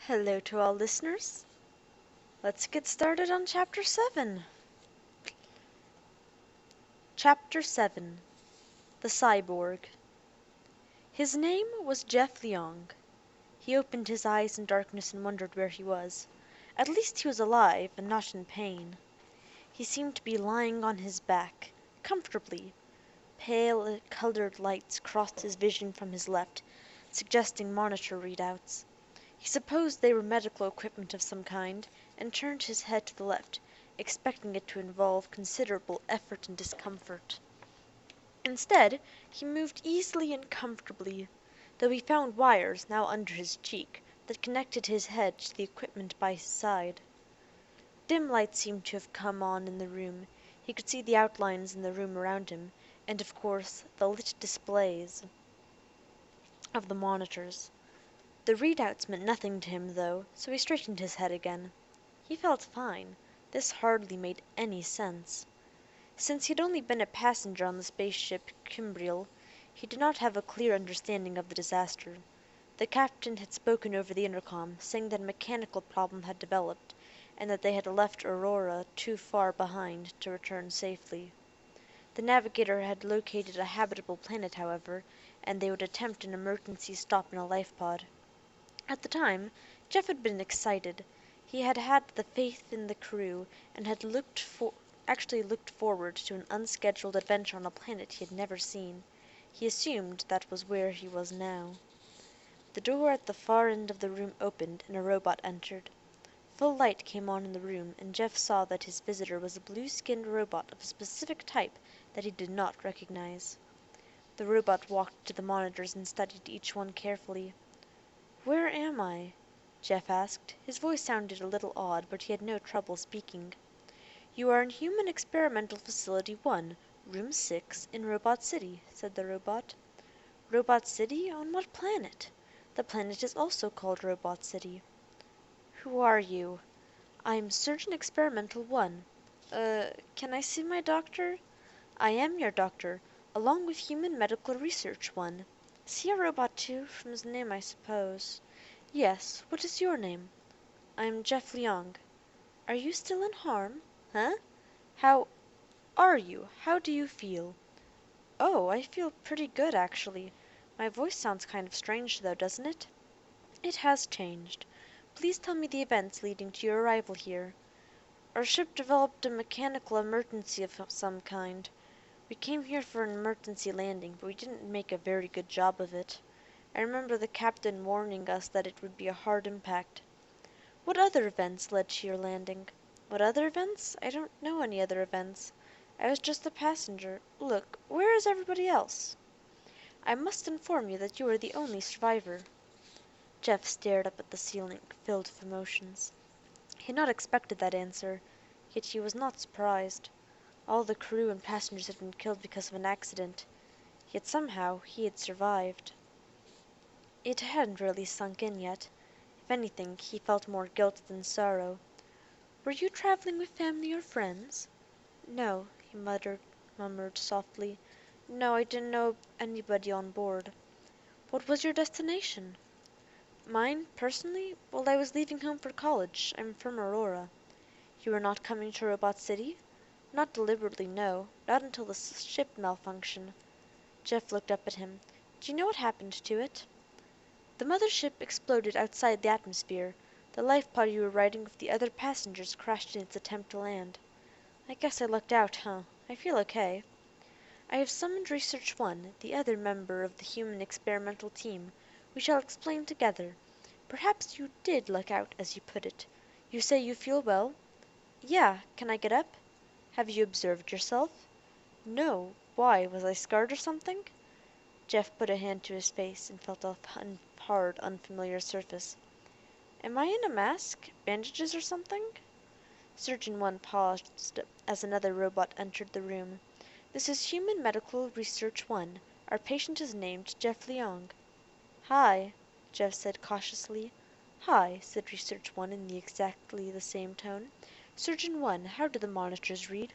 Hello to all listeners. Let's get started on Chapter 7. Chapter 7. The Cyborg. His name was Jeff Leong. He opened his eyes in darkness and wondered where he was. At least he was alive and not in pain. He seemed to be lying on his back, comfortably. Pale colored lights crossed his vision from his left, suggesting monitor readouts. He supposed they were medical equipment of some kind, and turned his head to the left, expecting it to involve considerable effort and discomfort. Instead, he moved easily and comfortably, though he found wires, now under his cheek, that connected his head to the equipment by his side. Dim light seemed to have come on in the room. He could see the outlines in the room around him, and of course the lit displays of the monitors. The readouts meant nothing to him, though, so he straightened his head again. He felt fine. This hardly made any sense. Since he had only been a passenger on the spaceship Cymbriel, he did not have a clear understanding of the disaster. The captain had spoken over the intercom, saying that a mechanical problem had developed, and that they had left Aurora too far behind to return safely. The navigator had located a habitable planet, however, and they would attempt an emergency stop in a life pod. At the time, Jeff had been excited. He had had the faith in the crew, and had actually looked forward to an unscheduled adventure on a planet he had never seen. He assumed that was where he was now. The door at the far end of the room opened, and a robot entered. Full light came on in the room, and Jeff saw that his visitor was a blue-skinned robot of a specific type that he did not recognize. The robot walked to the monitors and studied each one carefully. "Where am I?" Jeff asked. His voice sounded a little odd, but he had no trouble speaking. "You are in Human Experimental Facility 1, Room 6, in Robot City," said the robot. "Robot City? On what planet? The planet is also called Robot City." "Who are you?" "I'm Surgeon Experimental 1. Can I see my doctor?" "I am your doctor, along with Human Medical Research 1. See a robot too, from his name I suppose." "Yes. What is your name?" "I'm Jeff Leong." "Are you still in harm?" "Huh? How are you? How do you feel?" "Oh, I feel pretty good, actually. My voice sounds kind of strange, though, doesn't it?" "It has changed. Please tell me the events leading to your arrival here." "Our ship developed a mechanical emergency of some kind. We came here for an emergency landing, but we didn't make a very good job of it. I remember the captain warning us that it would be a hard impact." "What other events led to your landing?" "What other events? I don't know any other events. I was just a passenger. Look, where is everybody else?" "I must inform you that you are the only survivor." Jeff stared up at the ceiling, filled with emotions. He had not expected that answer, yet he was not surprised. All the crew and passengers had been killed because of an accident, yet somehow he had survived. It hadn't really sunk in yet. If anything, he felt more guilt than sorrow. "Were you traveling with family or friends?" "No," he murmured softly. "No, I didn't know anybody on board." "What was your destination?" "Mine, personally? Well, I was leaving home for college. I'm from Aurora." "You were not coming to Robot City?" "Not deliberately, no. Not until the ship malfunctioned." Jeff looked up at him. "Do you know what happened to it?" "The mother ship exploded outside the atmosphere. The life pod you were riding with the other passengers crashed in its attempt to land." "I guess I lucked out, huh? I feel okay." "I have summoned Research 1, the other member of the human experimental team. We shall explain together. Perhaps you did luck out, as you put it. You say you feel well?" "Yeah. Can I get up?" "Have you observed yourself?" "No. Why? Was I scarred or something?" Jeff put a hand to his face and felt a hard, unfamiliar surface. "Am I in a mask? Bandages or something?" Surgeon 1 paused as another robot entered the room. "This is Human Medical Research 1. Our patient is named Jeff Leong." "Hi," Jeff said cautiously. "Hi," said Research 1 in exactly the same tone. "Surgeon 1, how do the monitors read?"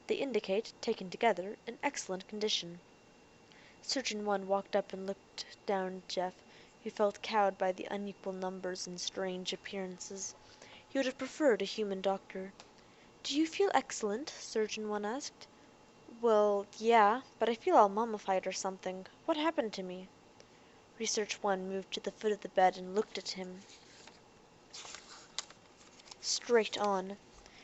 "They indicate, taken together, an excellent condition." Surgeon 1 walked up and looked down at Jeff. He felt cowed by the unequal numbers and strange appearances. He would have preferred a human doctor. "Do you feel excellent?" Surgeon One asked. "Well, yeah, but I feel all mummified or something. What happened to me?" Research One moved to the foot of the bed and looked at him straight on.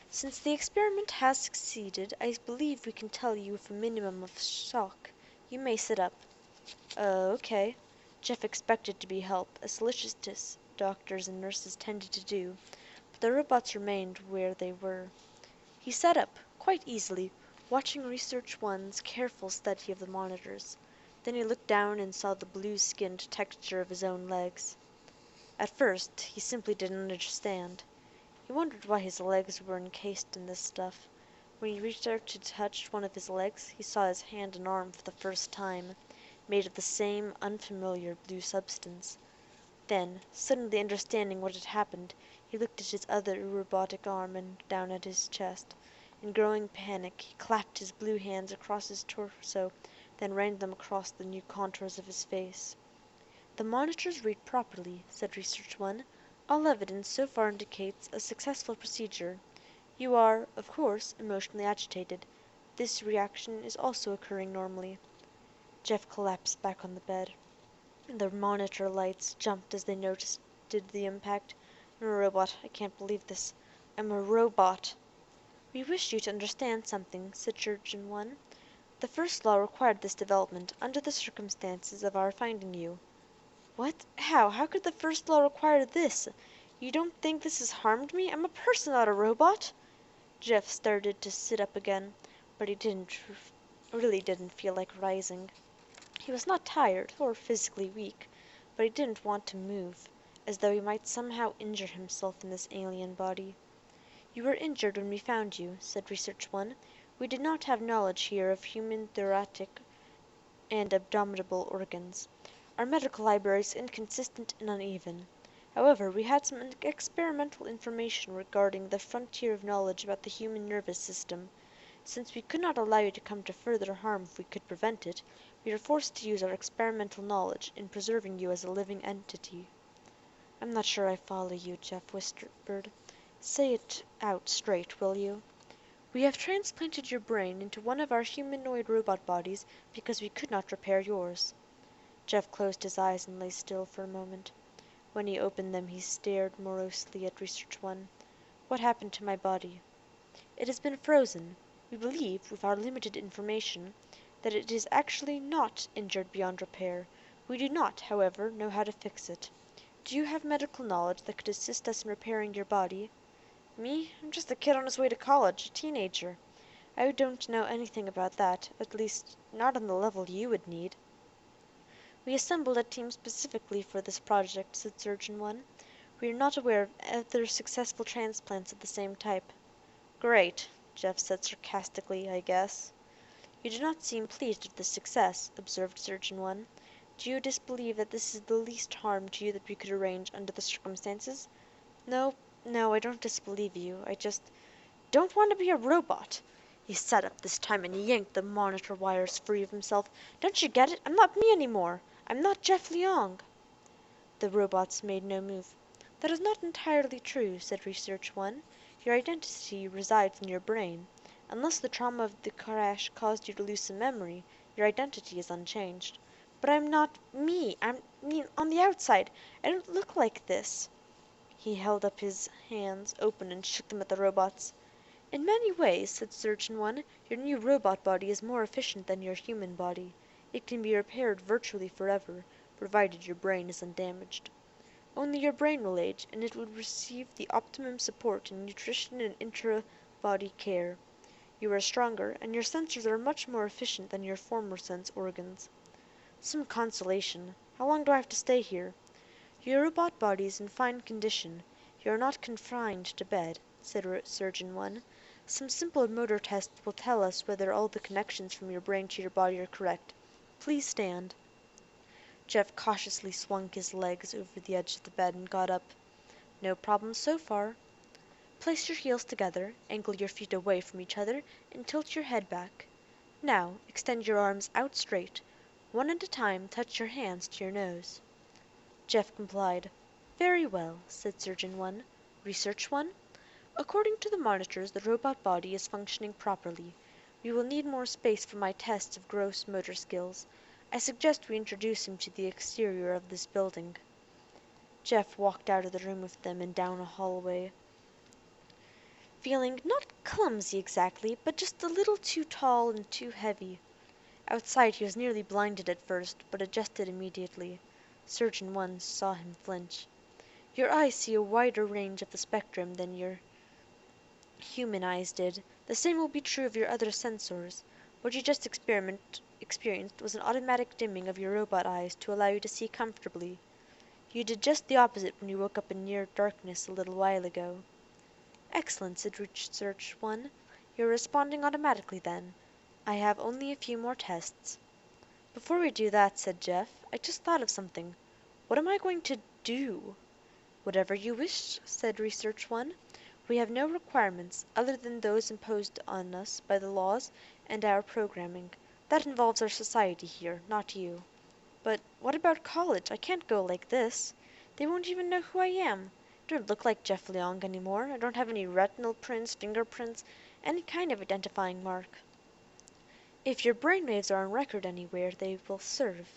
"Since the experiment has succeeded, I believe we can tell you with a minimum of shock. You may sit up." Okay." Jeff expected to be helped, as solicitous doctors and nurses tended to do, but the robots remained where they were. He sat up, quite easily, watching Research One's careful study of the monitors. Then he looked down and saw the blue-skinned texture of his own legs. At first, he simply didn't understand. He wondered why his legs were encased in this stuff. When he reached out to touch one of his legs, he saw his hand and arm for the first time, made of the same unfamiliar blue substance. Then, suddenly understanding what had happened, he looked at his other robotic arm and down at his chest. In growing panic, he clapped his blue hands across his torso, then ran them across the new contours of his face. "The monitors read properly," said Research One. "All evidence so far indicates a successful procedure. You are, of course, emotionally agitated. This reaction is also occurring normally." Jeff collapsed back on the bed. The monitor lights jumped as they noticed the impact. "I'm a robot. I can't believe this. I'm a robot." "We wish you to understand something," said Surgeon One. "The first law required this development, under the circumstances of our finding you." "What? How? How could the first law require this? You don't think this has harmed me? I'm a person, not a robot." Jeff started to sit up again, but he really didn't feel like rising. He was not tired, or physically weak, but he didn't want to move, as though he might somehow injure himself in this alien body. "You were injured when we found you," said Research One. "We did not have knowledge here of human thoracic and abdominal organs. Our medical library is inconsistent and uneven. However, we had some experimental information regarding the frontier of knowledge about the human nervous system. Since we could not allow you to come to further harm if we could prevent it, we were forced to use our experimental knowledge in preserving you as a living entity." "I'm not sure I follow you," Jeff whispered. "Say it out straight, will you?" "We have transplanted your brain into one of our humanoid robot bodies because we could not repair yours." Jeff closed his eyes and lay still for a moment. When he opened them he stared morosely at Research One. "What happened to my body?" "It has been frozen. We believe, with our limited information, that it is actually not injured beyond repair. We do not, however, know how to fix it. Do you have medical knowledge that could assist us in repairing your body?" "Me? I'm just a kid on his way to college, a teenager. I don't know anything about that, at least not on the level you would need." "We assembled a team specifically for this project," said Surgeon One. "We are not aware of other successful transplants of the same type." "Great," Jeff said sarcastically, "I guess." "You do not seem pleased with this success," observed Surgeon One. "Do you disbelieve that this is the least harm to you that we could arrange under the circumstances?" "No, no, I don't disbelieve you. I just don't want to be a robot." He sat up this time and yanked the monitor wires free of himself. "Don't you get it? I'm not me any more. I'm not Jeff Leong." The robots made no move. "That is not entirely true," said Research One. "Your identity resides in your brain. Unless the trauma of the crash caused you to lose some memory, your identity is unchanged." "But I'm not me. I mean, on the outside. I don't look like this." He held up his hands open and shook them at the robots. "In many ways," said Surgeon One, "your new robot body is more efficient than your human body. It can be repaired virtually forever, provided your brain is undamaged. Only your brain will age, and it will receive the optimum support in nutrition and intra-body care. You are stronger, and your sensors are much more efficient than your former sense organs." "Some consolation. How long do I have to stay here?" "Your robot body is in fine condition. You are not confined to bed," said Surgeon One. "Some simple motor tests will tell us whether all the connections from your brain to your body are correct. Please stand." Jeff cautiously swung his legs over the edge of the bed and got up. "No problem so far. Place your heels together, angle your feet away from each other, and tilt your head back. Now, extend your arms out straight. One at a time touch your hands to your nose." Jeff complied. "Very well," said Surgeon 1. "Research 1? According to the monitors, the robot body is functioning properly. We will need more space for my tests of gross motor skills. I suggest we introduce him to the exterior of this building." Jeff walked out of the room with them and down a hallway, feeling not clumsy exactly, but just a little too tall and too heavy. Outside he was nearly blinded at first, but adjusted immediately. Surgeon 1 saw him flinch. "Your eyes see a wider range of the spectrum than your human eyes did. The same will be true of your other sensors. What you just experienced was an automatic dimming of your robot eyes to allow you to see comfortably. You did just the opposite when you woke up in near darkness a little while ago." "Excellent," said Research 1. "You're responding automatically then. I have only a few more tests." "Before we do that," said Jeff, "I just thought of something. What am I going to do?" "Whatever you wish," said Research 1. "We have no requirements other than those imposed on us by the laws and our programming. That involves our society here, not you." "But what about college? I can't go like this. They won't even know who I am. I don't look like Jeff Leong anymore. I don't have any retinal prints, fingerprints, any kind of identifying mark." "If your brainwaves are on record anywhere, they will serve,"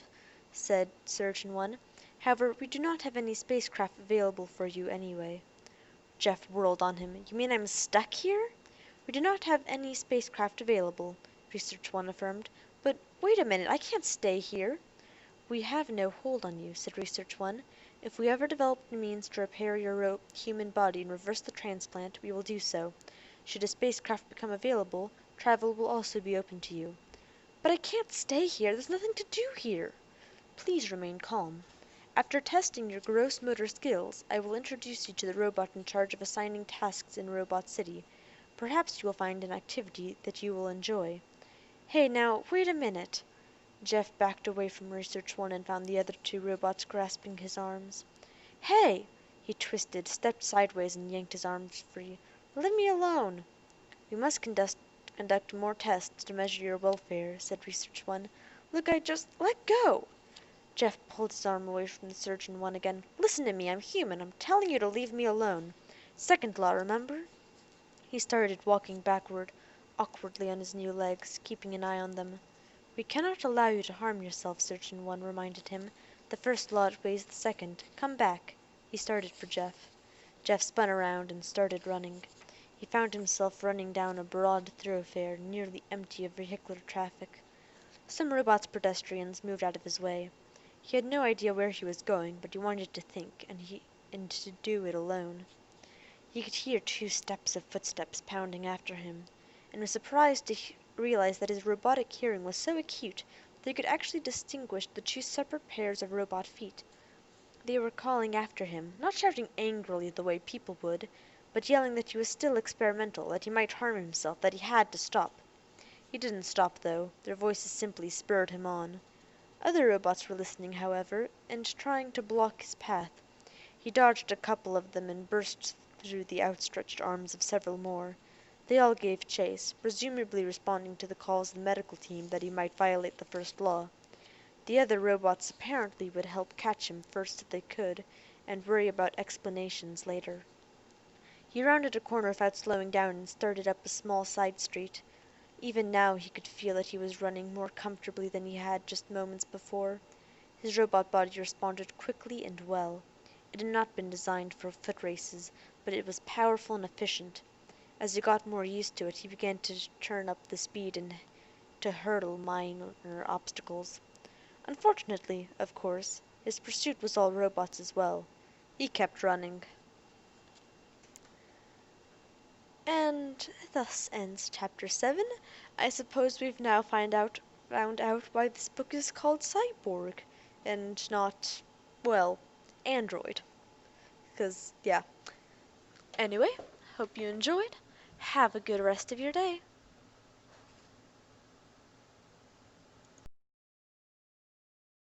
said Surgeon 1. "However, we do not have any spacecraft available for you anyway." Jeff whirled on him. "You mean I'm stuck here?" "We do not have any spacecraft available," Research 1 affirmed. "But wait a minute, I can't stay here." "We have no hold on you," said Research 1. "If we ever develop the means to repair your human body and reverse the transplant, we will do so. Should a spacecraft become available, travel will also be open to you." "But I can't stay here. There's nothing to do here." "Please remain calm. After testing your gross motor skills, I will introduce you to the robot in charge of assigning tasks in Robot City. Perhaps you will find an activity that you will enjoy." "Hey, now, wait a minute." Jeff backed away from Research 1 and found the other two robots grasping his arms. "Hey!" He twisted, stepped sideways, and yanked his arms free. "Let me alone." "We must conduct more tests to measure your welfare," said Research 1. "Look, let go!" Jeff pulled his arm away from the Surgeon 1 again. "Listen to me. I'm human. I'm telling you to leave me alone. Second law, remember?" He started walking backward, awkwardly on his new legs, keeping an eye on them. "We cannot allow you to harm yourself," Surgeon 1 reminded him. "The first law outweighs the second. Come back." He started for Jeff. Jeff spun around and started running. He found himself running down a broad thoroughfare, nearly empty of vehicular traffic. Some robots pedestrians moved out of his way. He had no idea where he was going, but he wanted to think, and to do it alone. He could hear two steps of footsteps pounding after him, and was surprised to realize that his robotic hearing was so acute that he could actually distinguish the two separate pairs of robot feet. They were calling after him, not shouting angrily the way people would, but yelling that he was still experimental, that he might harm himself, that he had to stop. He didn't stop, though. Their voices simply spurred him on. Other robots were listening, however, and trying to block his path. He dodged a couple of them and burst through the outstretched arms of several more. They all gave chase, presumably responding to the calls of the medical team that he might violate the first law. The other robots apparently would help catch him first if they could, and worry about explanations later. He rounded a corner without slowing down and started up a small side street. Even now he could feel that he was running more comfortably than he had just moments before. His robot body responded quickly and well. It had not been designed for foot races, but it was powerful and efficient. As he got more used to it, he began to turn up the speed and to hurdle minor obstacles. Unfortunately, of course, his pursuit was all robots as well. He kept running. And thus ends Chapter 7. I suppose we've now found out why this book is called Cyborg, and not, well, Android. Because, yeah. Anyway, hope you enjoyed. Have a good rest of your day.